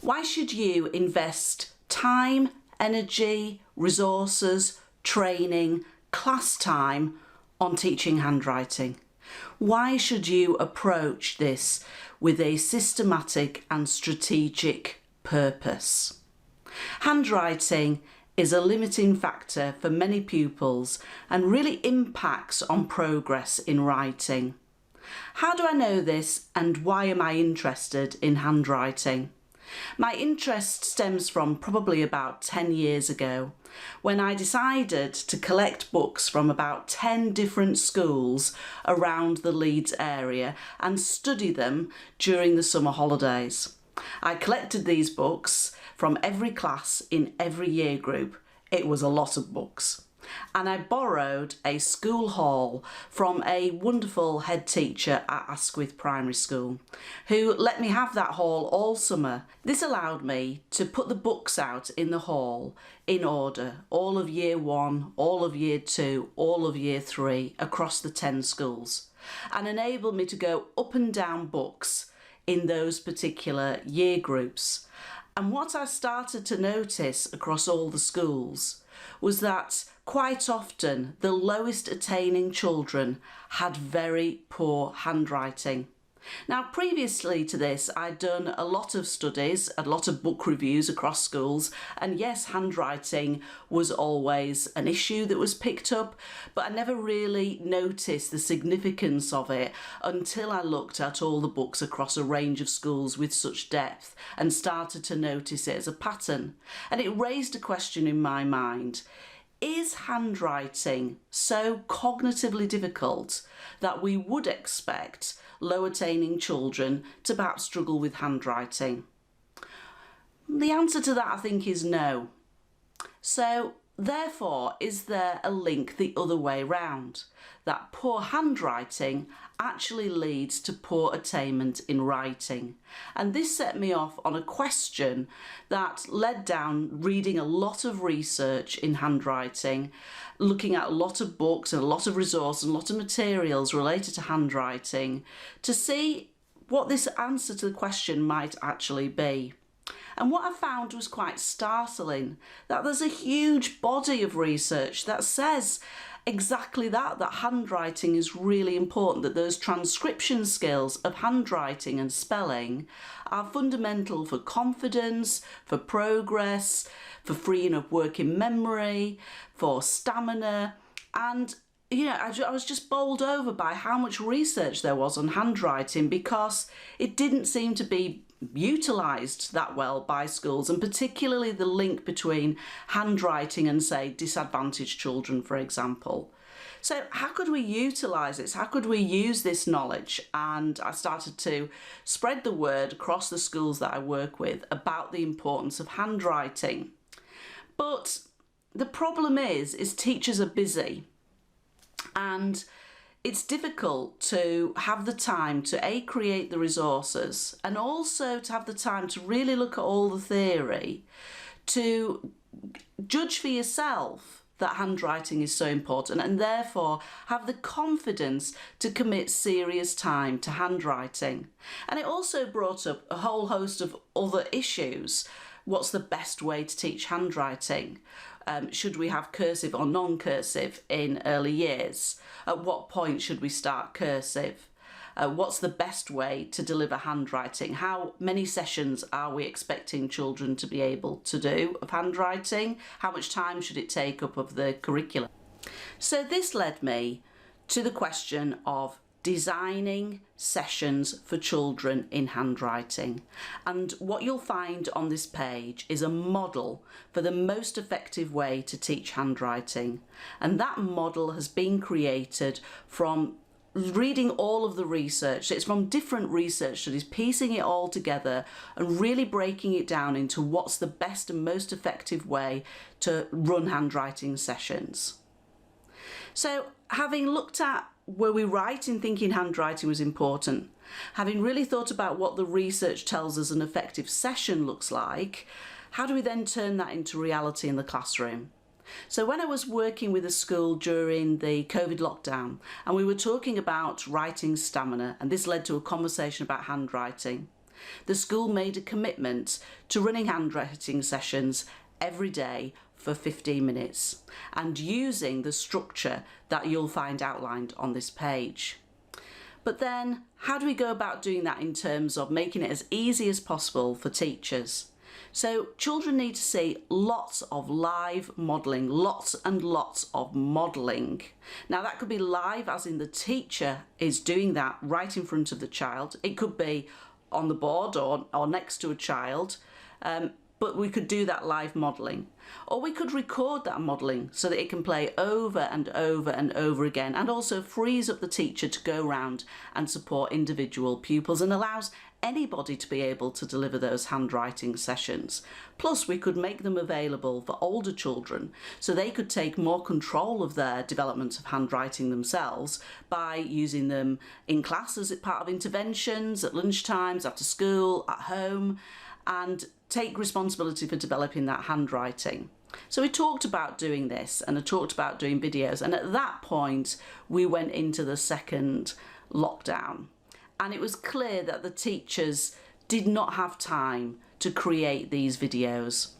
Why should you invest time, energy, resources, training, class time on teaching handwriting? Why should you approach this with a systematic and strategic purpose? Handwriting is a limiting factor for many pupils and really impacts on progress in writing. How do I know this, and why am I interested in handwriting? My interest stems from probably about 10 years ago, when I decided to collect books from about 10 different schools around the Leeds area and study them during the summer holidays. I collected these books from every class in every year group. It was a lot of books. And I borrowed a school hall from a wonderful head teacher at Asquith Primary School, who let me have that hall all summer. This allowed me to put the books out in the hall in order, all of year 1, all of year 2, all of year 3, across the 10 schools, and enabled me to go up and down books in those particular year groups. And what I started to notice across all the schools was that quite often the lowest attaining children had very poor handwriting. Now, previously to this, I'd done a lot of studies, a lot of book reviews across schools, and yes, handwriting was always an issue that was picked up, but I never really noticed the significance of it until I looked at all the books across a range of schools with such depth and started to notice it as a pattern. And it raised a question in my mind. Is handwriting so cognitively difficult that we would expect low attaining children to perhaps struggle with handwriting? The answer to that, I think, is no. So therefore, is there a link the other way round, that poor handwriting actually leads to poor attainment in writing? And this set me off on a question that led down reading a lot of research in handwriting, looking at a lot of books and a lot of resources and a lot of materials related to handwriting to see what this answer to the question might actually be. And what I found was quite startling, that there's a huge body of research that says exactly that handwriting is really important, that those transcription skills of handwriting and spelling are fundamental for confidence, for progress, for freeing up working memory, for stamina. And I was just bowled over by how much research there was on handwriting, because it didn't seem to be utilised that well by schools, and particularly the link between handwriting and, say, disadvantaged children, for example. So how could we utilise this? How could we use this knowledge? And I started to spread the word across the schools that I work with about the importance of handwriting. But the problem is teachers are busy, and it's difficult to have the time to create the resources, and also to have the time to really look at all the theory, to judge for yourself that handwriting is so important, and therefore have the confidence to commit serious time to handwriting. And it also brought up a whole host of other issues. What's the best way to teach handwriting? Should we have cursive or non-cursive in early years? At what point should we start cursive? What's the best way to deliver handwriting? How many sessions are we expecting children to be able to do of handwriting? How much time should it take up of the curriculum? So this led me to the question of designing sessions for children in handwriting. And what you'll find on this page is a model for the most effective way to teach handwriting. And that model has been created from reading all of the research. It's from different research studies, piecing it all together and really breaking it down into what's the best and most effective way to run handwriting sessions. So having looked at were we right in thinking handwriting was important, having really thought about what the research tells us an effective session looks like, how do we then turn that into reality in the classroom? So when I was working with a school during the COVID lockdown, and we were talking about writing stamina, and this led to a conversation about handwriting, the school made a commitment to running handwriting sessions every day for 15 minutes and using the structure that you'll find outlined on this page. But then, how do we go about doing that in terms of making it as easy as possible for teachers? So children need to see lots of live modelling, lots and lots of modelling. Now that could be live as in the teacher is doing that right in front of the child. It could be on the board or next to a child. But we could do that live modelling. Or we could record that modelling so that it can play over and over and over again, and also frees up the teacher to go around and support individual pupils and allows anybody to be able to deliver those handwriting sessions. Plus we could make them available for older children so they could take more control of their development of handwriting themselves by using them in classes as part of interventions, at lunchtimes, after school, at home, and take responsibility for developing that handwriting. So we talked about doing this, and I talked about doing videos, and at that point we went into the second lockdown, and it was clear that the teachers did not have time to create these videos.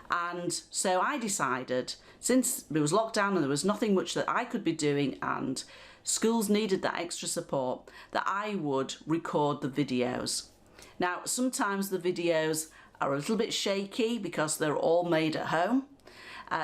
And so I decided, since it was lockdown and there was nothing much that I could be doing and schools needed that extra support, that I would record the videos. Now sometimes the videos are a little bit shaky because they're all made at home.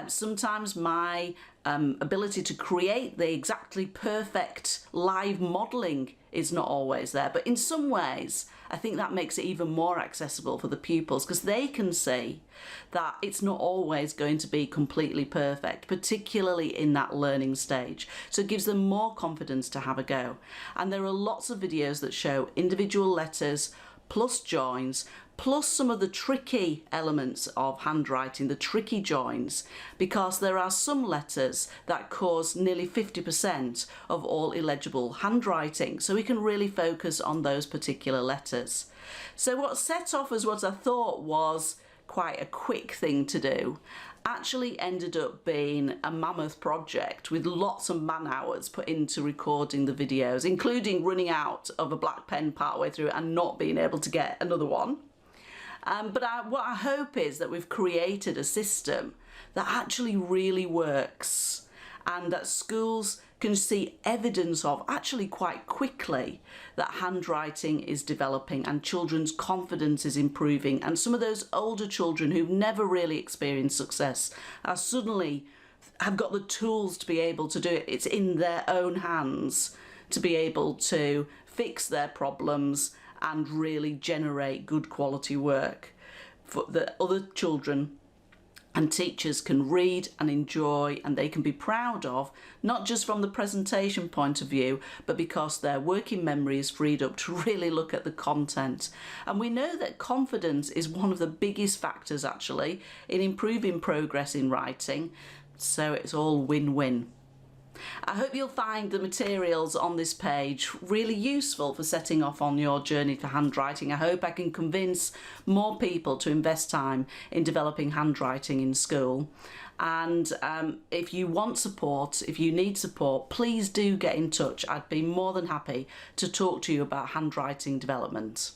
Sometimes my ability to create the exactly perfect live modelling is not always there, but in some ways I think that makes it even more accessible for the pupils because they can see that it's not always going to be completely perfect, particularly in that learning stage. So it gives them more confidence to have a go. And there are lots of videos that show individual letters plus joins, plus some of the tricky elements of handwriting, the tricky joins, because there are some letters that cause nearly 50% of all illegible handwriting. So we can really focus on those particular letters. So what set off as what I thought was quite a quick thing to do actually ended up being a mammoth project with lots of man hours put into recording the videos, including running out of a black pen partway through and not being able to get another one. But what I hope is that we've created a system that actually really works and that schools can see evidence of actually quite quickly that handwriting is developing and children's confidence is improving, and some of those older children who've never really experienced success are suddenly have got the tools to be able to do it. It's in their own hands to be able to fix their problems and really generate good quality work for the other children and teachers can read and enjoy, and they can be proud of, not just from the presentation point of view, but because their working memory is freed up to really look at the content. And we know that confidence is one of the biggest factors actually in improving progress in writing, so it's all win-win. I hope you'll find the materials on this page really useful for setting off on your journey for handwriting. I hope I can convince more people to invest time in developing handwriting in school. And if you want support, if you need support, please do get in touch. I'd be more than happy to talk to you about handwriting development.